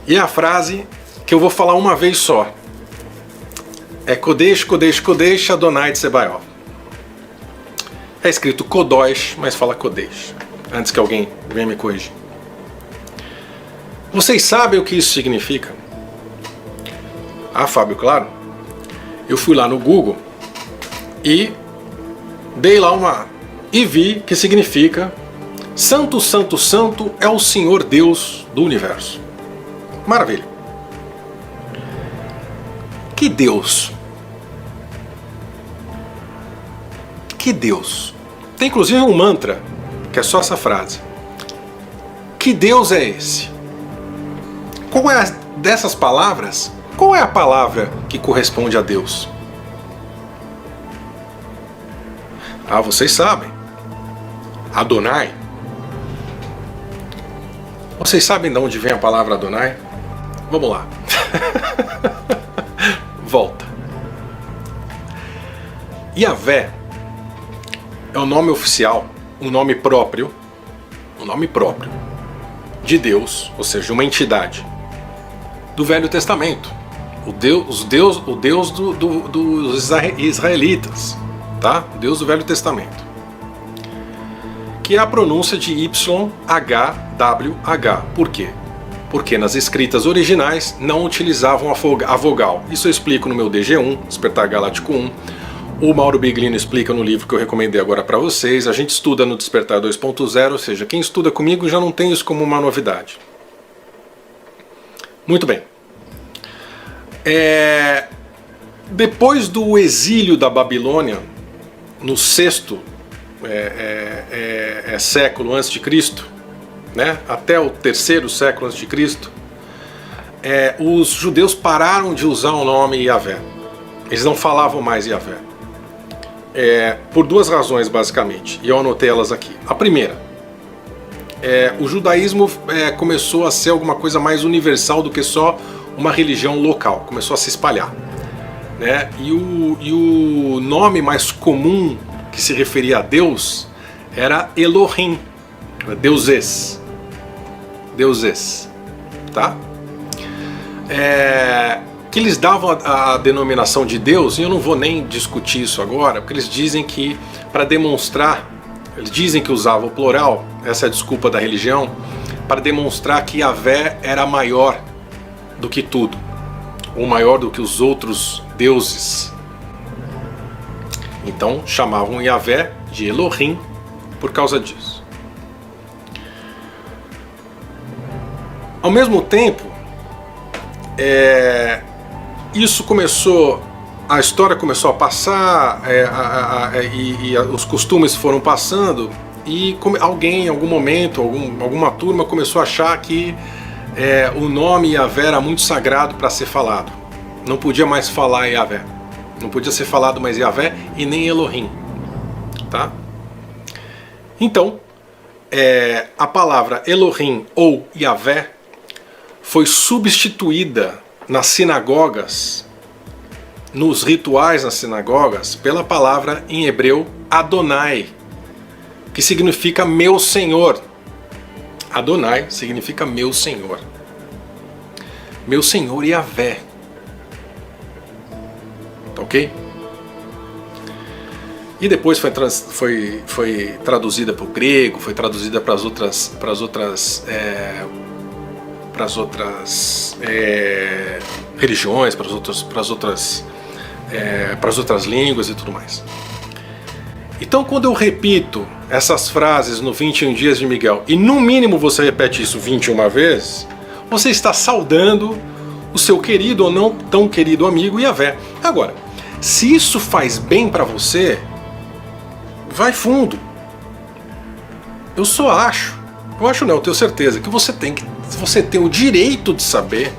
E é a frase que eu vou falar uma vez só. É Kodesh, Kodesh, Kodesh, Adonai Tsebaoth. É escrito Kodosh, mas fala Kodesh. Antes que alguém venha me corrigir. Vocês sabem o que isso significa? Ah, Fábio, claro. Eu fui lá no Google e dei lá e vi que significa Santo, Santo, Santo é o Senhor Deus do Universo. Maravilha. Que Deus? Que Deus? Tem inclusive um mantra que é só essa frase. Que Deus é esse? Qual é dessas palavras? Qual é a palavra que corresponde a Deus? Ah, vocês sabem. Adonai. Vocês sabem de onde vem a palavra Adonai? Vamos lá. Volta. Yahvé é o nome oficial, um nome próprio de Deus, ou seja, uma entidade do Velho Testamento, o Deus dos israelitas, tá? O Deus do Velho Testamento, que é a pronúncia de YHWH. Por quê? Porque nas escritas originais não utilizavam a vogal. Isso eu explico no meu DG1, Despertar Galáctico 1. O Mauro Biglino explica no livro que eu recomendei agora para vocês. A gente estuda no Despertar 2.0, ou seja, quem estuda comigo já não tem isso como uma novidade. Muito bem. Depois do exílio da Babilônia, no 6º século antes de Cristo, né, até o 3º século antes de Cristo, os judeus pararam de usar o nome Yahvé. Eles não falavam mais Yahvé. Por duas razões, basicamente, e eu anotei elas aqui. A primeira, o judaísmo começou a ser alguma coisa mais universal do que só uma religião local, começou a se espalhar, né? E o nome mais comum que se referia a Deus era Elohim, deuses, tá? Que eles davam a denominação de Deus, e eu não vou nem discutir isso agora, porque eles dizem que, para demonstrar, eles dizem que usavam o plural, essa é a desculpa da religião, para demonstrar que Yahvé era maior do que tudo, ou maior do que os outros deuses. Então chamavam Yahvé de Elohim por causa disso. Ao mesmo tempo, isso começou, a história começou a passar, e os costumes foram passando, e alguém, em algum momento, alguma turma começou a achar que o nome Yahvé era muito sagrado para ser falado. Não podia mais falar Yahvé. Não podia ser falado mais Yahvé e nem Elohim. Tá? Então, a palavra Elohim ou Yahvé foi substituída nas sinagogas, nos rituais nas sinagogas, pela palavra em hebreu Adonai, que significa meu Senhor. Adonai significa meu Senhor. Meu Senhor Yahvé. Tá ok? E depois foi traduzida para o grego, foi traduzida para as outras religiões, para as outras línguas e tudo mais. Então, quando eu repito essas frases no 21 Dias de Miguel, e no mínimo você repete isso 21 vezes, você está saudando o seu querido ou não tão querido amigo Yahvé. Agora, se isso faz bem para você, vai fundo. Eu tenho certeza que você tem o direito de saber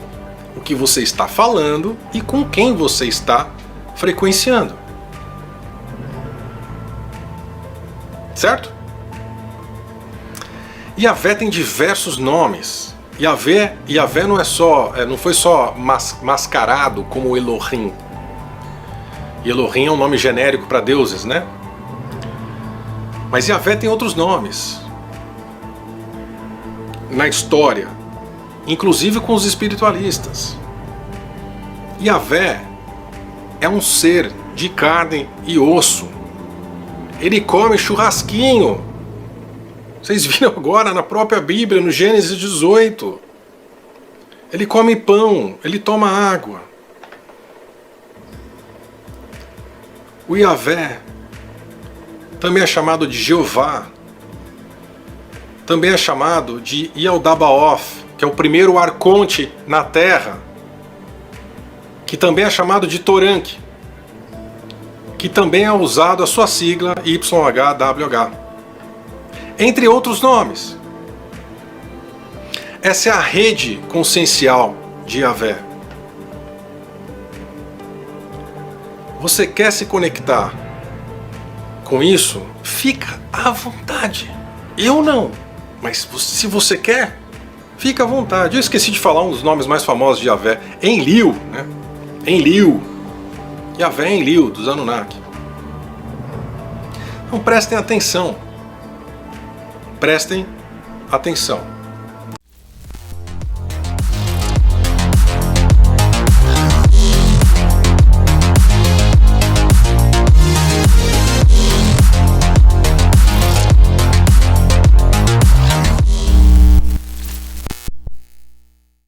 o que você está falando e com quem você está frequenciando. Certo? Yahvé tem diversos nomes. Yahvé não foi só mascarado como Elohim. Elohim é um nome genérico para deuses, né? Mas Yahvé tem outros nomes. Na história, inclusive com os espiritualistas. Yahvé é um ser de carne e osso. Ele come churrasquinho. Vocês viram agora na própria Bíblia, no Gênesis 18. Ele come pão, ele toma água. O Yahvé também é chamado de Jeová. Também é chamado de Yaldabaoth, que é o primeiro arconte na terra. Que também é chamado de Toranque. Que também é usado a sua sigla YHWH. Entre outros nomes. Essa é a rede consciencial de Yahvé. Você quer se conectar com isso? Fica à vontade. Eu não. Mas se você quer, fica à vontade. Eu esqueci de falar um dos nomes mais famosos de Yahvé. Enlil, né? Enlil. Yahvé Enlil, dos Anunnaki. Então prestem atenção. Prestem atenção.